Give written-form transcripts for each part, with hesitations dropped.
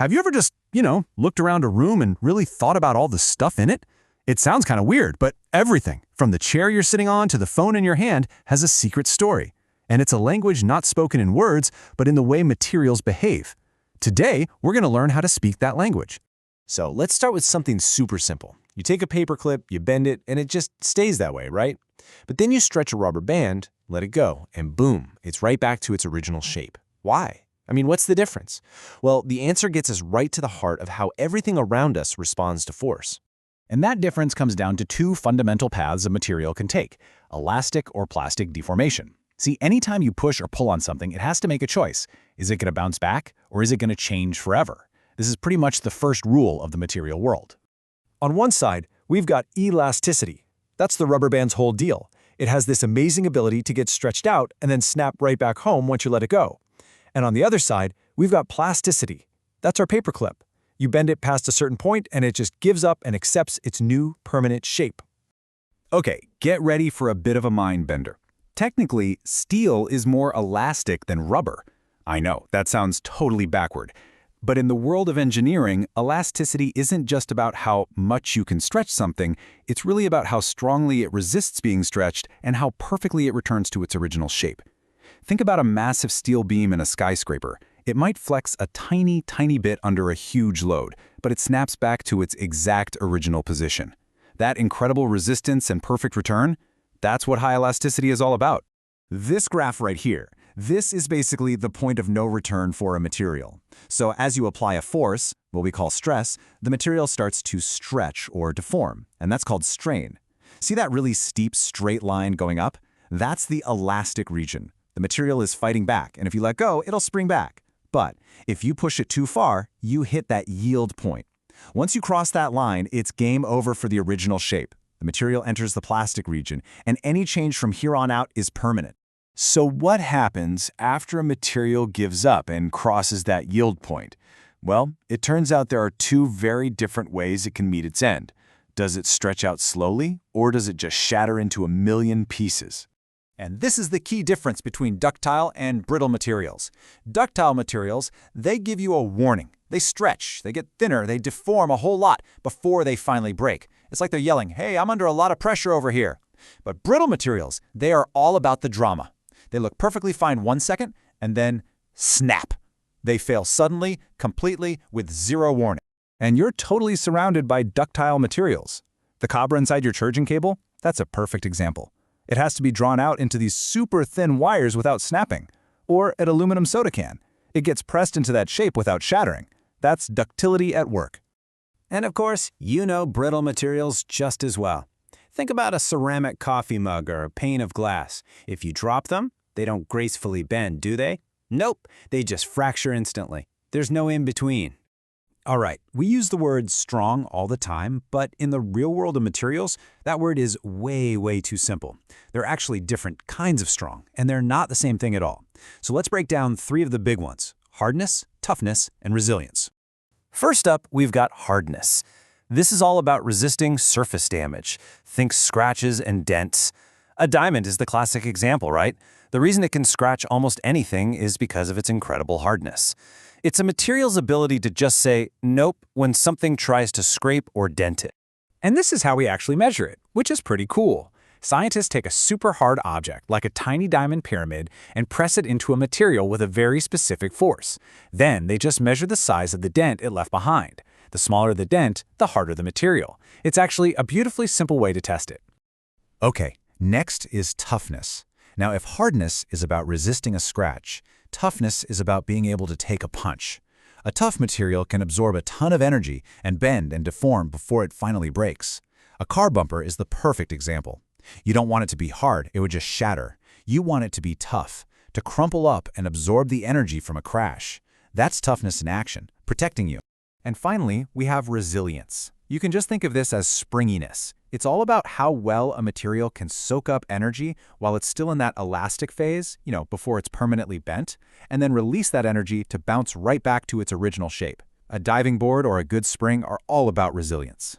Have you ever just, looked around a room and really thought about all the stuff in it? It sounds kind of weird, but everything, from the chair you're sitting on to the phone in your hand, has a secret story. And it's a language not spoken in words, but in the way materials behave. Today, we're going to learn how to speak that language. So let's start with something super simple. You take a paper clip, you bend it, and it just stays that way, right? But then you stretch a rubber band, let it go, and boom, it's right back to its original shape. Why? I mean, what's the difference? Well, the answer gets us right to the heart of how everything around us responds to force. And that difference comes down to two fundamental paths a material can take: elastic or plastic deformation. See, anytime you push or pull on something, it has to make a choice. Is it going to bounce back, or is it going to change forever? This is pretty much the first rule of the material world. On one side, we've got elasticity. That's the rubber band's whole deal. It has this amazing ability to get stretched out and then snap right back home once you let it go. And on the other side, we've got plasticity. That's our paper clip. You bend it past a certain point and it just gives up and accepts its new permanent shape. Okay, get ready for a bit of a mind bender. Technically, steel is more elastic than rubber. I know, that sounds totally backward. But in the world of engineering, elasticity isn't just about how much you can stretch something, it's really about how strongly it resists being stretched and how perfectly it returns to its original shape. Think about a massive steel beam in a skyscraper. It might flex a tiny, tiny bit under a huge load, but it snaps back to its exact original position. That incredible resistance and perfect return, that's what high elasticity is all about. This graph right here, this is basically the point of no return for a material. So as you apply a force, what we call stress, the material starts to stretch or deform, and that's called strain. See that really steep straight line going up? That's the elastic region. The material is fighting back, and if you let go, it'll spring back. But if you push it too far, you hit that yield point. Once you cross that line, it's game over for the original shape. The material enters the plastic region, and any change from here on out is permanent. So what happens after a material gives up and crosses that yield point? Well, it turns out there are two very different ways it can meet its end. Does it stretch out slowly, or does it just shatter into a million pieces? And this is the key difference between ductile and brittle materials. Ductile materials, they give you a warning. They stretch, they get thinner, they deform a whole lot before they finally break. It's like they're yelling, "Hey, I'm under a lot of pressure over here." But brittle materials, they are all about the drama. They look perfectly fine 1 second, and then snap. They fail suddenly, completely, with zero warning. And you're totally surrounded by ductile materials. The copper inside your charging cable? That's a perfect example. It has to be drawn out into these super thin wires without snapping. Or an aluminum soda can. It gets pressed into that shape without shattering. That's ductility at work. And of course, you know brittle materials just as well. Think about a ceramic coffee mug or a pane of glass. If you drop them, they don't gracefully bend, do they? Nope, they just fracture instantly. There's no in-between. All right, we use the word strong all the time, but in the real world of materials, that word is way, way too simple. There are actually different kinds of strong, and they're not the same thing at all. So let's break down three of the big ones: hardness, toughness, and resilience. First up, we've got hardness. This is all about resisting surface damage. Think scratches and dents. A diamond is the classic example, right? The reason it can scratch almost anything is because of its incredible hardness. It's a material's ability to just say, nope, when something tries to scrape or dent it. And this is how we actually measure it, which is pretty cool. Scientists take a super hard object, like a tiny diamond pyramid, and press it into a material with a very specific force. Then they just measure the size of the dent it left behind. The smaller the dent, the harder the material. It's actually a beautifully simple way to test it. Okay, next is toughness. Now, if hardness is about resisting a scratch, toughness is about being able to take a punch. A tough material can absorb a ton of energy and bend and deform before it finally breaks. A car bumper is the perfect example. You don't want it to be hard, it would just shatter. You want it to be tough, to crumple up and absorb the energy from a crash. That's toughness in action, protecting you. And finally, we have resilience. You can just think of this as springiness. It's all about how well a material can soak up energy while it's still in that elastic phase, before it's permanently bent, and then release that energy to bounce right back to its original shape. A diving board or a good spring are all about resilience.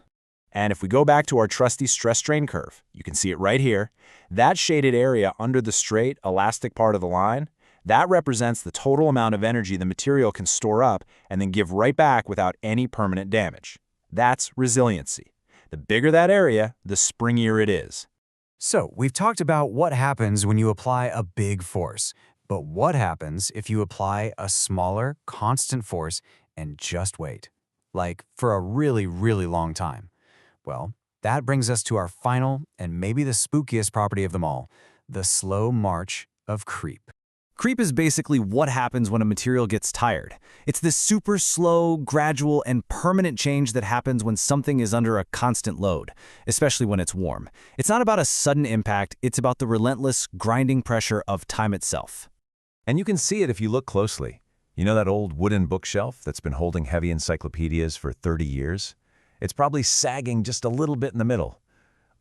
And if we go back to our trusty stress-strain curve, you can see it right here. That shaded area under the straight, elastic part of the line, That represents the total amount of energy the material can store up and then give right back without any permanent damage. That's resiliency. The bigger that area, the springier it is. So, we've talked about what happens when you apply a big force. But what happens if you apply a smaller, constant force and just wait? Like, for a really, really long time. Well, that brings us to our final and maybe the spookiest property of them all, the slow march of creep. Creep is basically what happens when a material gets tired. It's this super slow, gradual, and permanent change that happens when something is under a constant load, especially when it's warm. It's not about a sudden impact, it's about the relentless, grinding pressure of time itself. And you can see it if you look closely. You know that old wooden bookshelf that's been holding heavy encyclopedias for 30 years? It's probably sagging just a little bit in the middle.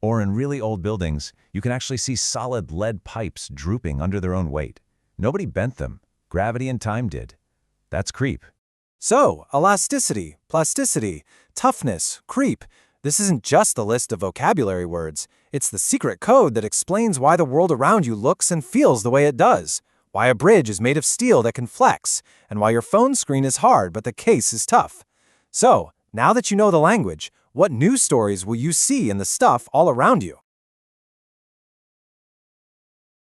Or in really old buildings, you can actually see solid lead pipes drooping under their own weight. Nobody bent them. Gravity and time did. That's creep. So, elasticity, plasticity, toughness, creep. This isn't just a list of vocabulary words. It's the secret code that explains why the world around you looks and feels the way it does. Why a bridge is made of steel that can flex, and why your phone screen is hard but the case is tough. So, now that you know the language, what new stories will you see in the stuff all around you?